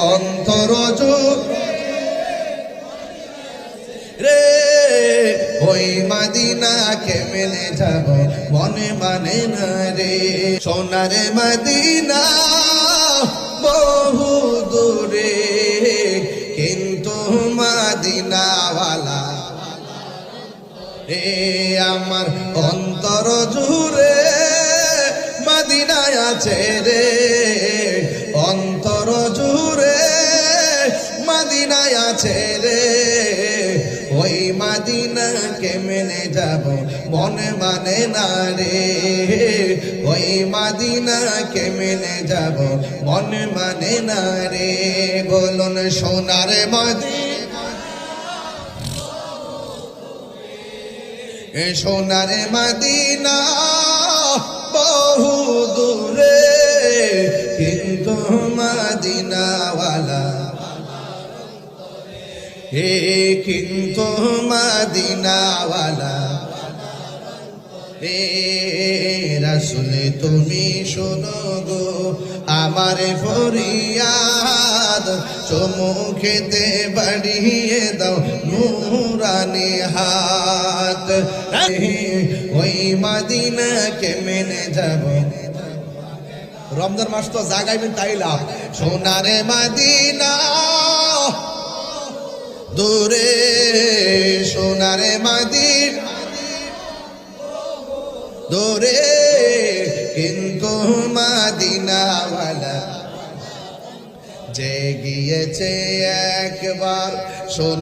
অন্তর রে ওই মদিনা কেমনে যাব মনে মানে না রে সোনার মদিনা বহু দূরে কিন্তু মদিনাওয়ালা রে আমার অন্তর জুড়ে মদিনায় আছে রে অন্তর জুড়ে মদিনায় আছে রে ওই মদিনা কেমনে যাব মনে মানে না রে ওই মদিনা কেমনে যাব মনে মানে না রে বলুন সোনার মদিনা সোনার মদিনা বহু দূরে কিন্তু মদিনাওয়ালা হে কিন্তু মদিনাওয়ালা হে রাসূল তুমি শোনো গো আমার ফরিয়াদ চুমুখেতে বাড়িয়ে দাও নূরানি হাত ওই মদিনা কেমনে যাব রমজান মাস তো জাগাইবেন তাই লাভ সোনার মদিনা দূরে সোনার মদিনা দূরে কিন্তু মদিনাওয়ালা যে গিয়েছে একবার